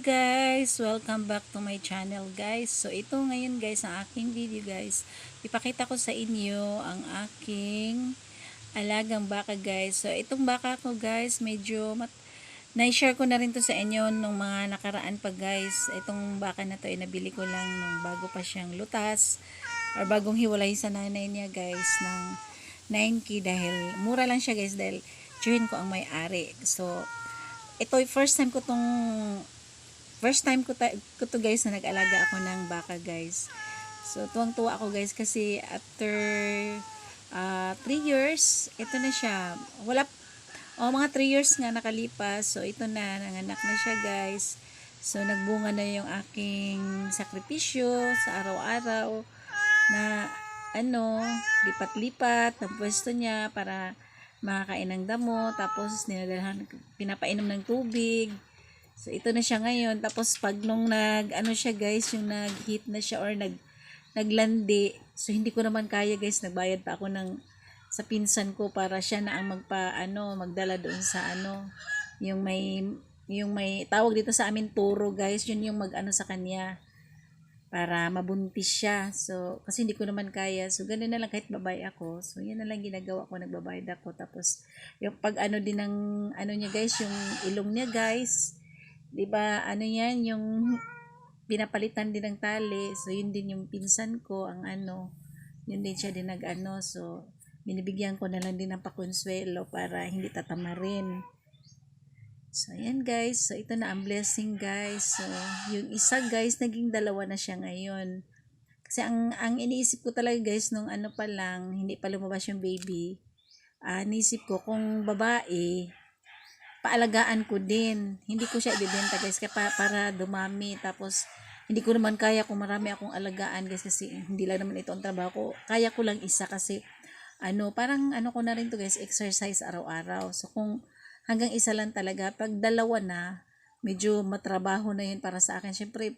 guys! Welcome back to my channel guys. So ito ngayon guys ang aking video guys. Ipakita ko sa inyo ang aking alagang baka guys. So itong baka ko guys medyo na-share ko na rin to sa inyo nung mga nakaraan pa guys. Itong baka na to ay nabili ko lang nung bago pa siyang lutas or bagong hiwalay sa nanay niya guys ng 9K dahil mura lang siya guys dahil tiyuhin ko ang may-ari. So ito first time ko to guys na nag-alaga ako ng baka guys. So tuwang-tuwa ako guys kasi after 3 years, ito na siya. Mga 3 years nga nakalipas. So ito na, nanganak na siya guys. So nagbunga na yung aking sakripisyo sa araw-araw na lipat-lipat ng pwesto niya para makakain ng damo, tapos pinapainom ng tubig. So ito na siya ngayon. Tapos pag nung siya guys, yung nag-hit na siya or naglandi, so hindi ko naman kaya guys, nagbayad pa ako sa pinsan ko para siya na ang magdala doon sa yung may tawag dito sa amin turo guys, yun yung sa kanya para mabuntis siya. So kasi hindi ko naman kaya, so ganun na lang kahit babae ako. So yan na lang ginagawa ko, nagbabayad ako. Tapos yung pag din ng niya guys, yung ilong niya guys, 'di ba yan yung pinapalitan din ng tali. So yun din yung pinsan ko ang yun din siya din so binibigyan ko na lang din ng pakonsuelo para hindi tatamarin. So ayan guys, so ito na ang blessing guys. So yung isa guys, naging dalawa na siya ngayon. Kasi ang iniisip ko talaga guys nung pa lang, hindi pa lumabas yung baby, iniisip ko kung babae, paalagaan ko din. Hindi ko siya ibebenta guys para dumami. Tapos hindi ko naman kaya kung marami akong alagaan guys kasi hindi lang naman ito ang trabaho ko. Kaya ko lang isa kasi parang ko na rin to guys, exercise araw-araw. So kung hanggang isa lang talaga, pag dalawa na, medyo matrabaho na yun para sa akin. Syempre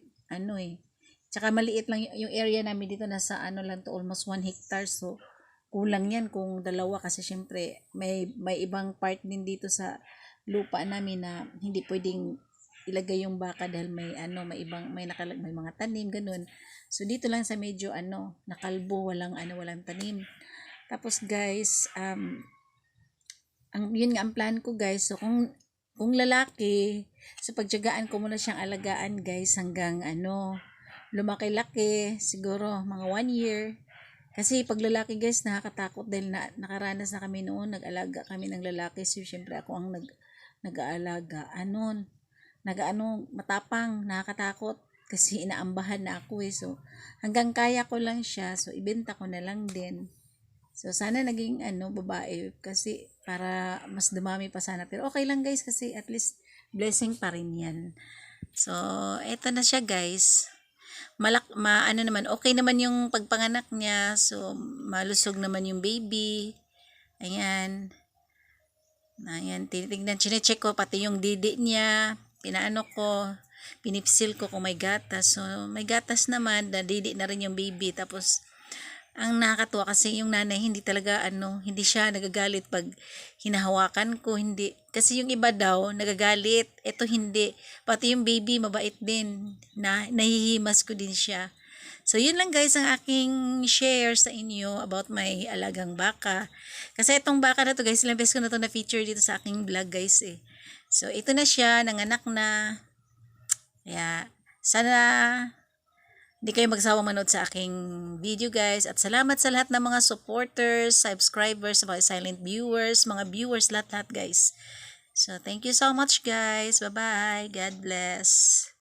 tsaka maliit lang yung area namin dito, nasa lang to, almost 1 hectare. So kulang yan kung dalawa kasi syempre may ibang part din dito sa lupa namin na hindi pwedeng ilagay yung baka dahil may mga tanim ganun. So dito lang sa medyo nakalbo, walang tanim. Tapos guys, yun nga ang plan ko guys. So kung lalaki, so pagtiyagaan ko muna siyang alagaan guys hanggang lumaki-laki, siguro mga 1 year. Kasi pag lalaki guys, nakakatakot dahil nakaranas na kami noon, nag-alaga kami ng lalaki. So syempre ako ang nag-aalaga. Matapang, nakakatakot kasi inaambahan na ako So hanggang kaya ko lang siya, so ibenta ko na lang din. So sana naging babae kasi para mas dumami pa sana. Pero okay lang guys kasi at least blessing pa rin yan. So eto na siya guys. Naman, okay naman yung pagpanganak niya. So malusog naman yung baby. Ayan. Tinitignan, chinecheck ko pati yung didi niya. Pinipsil ko kung may gatas. So may gatas naman, didi na rin yung baby. Tapos ang nakakatuwa kasi yung nanay hindi talaga hindi siya nagagalit pag hinahawakan ko, hindi. Kasi yung iba daw nagagalit, ito hindi. Pati yung baby mabait din, nahihimas ko din siya. So yun lang guys ang aking share sa inyo about my alagang baka. Kasi itong baka na to guys, ilang beses ko na to na feature dito sa aking vlog guys So ito na siya, nanganak na. Kaya sana hindi kayo magsawang manood sa aking video guys. At salamat sa lahat ng mga supporters, subscribers, mga silent viewers, mga viewers, lahat guys. So thank you so much guys. Bye bye. God bless.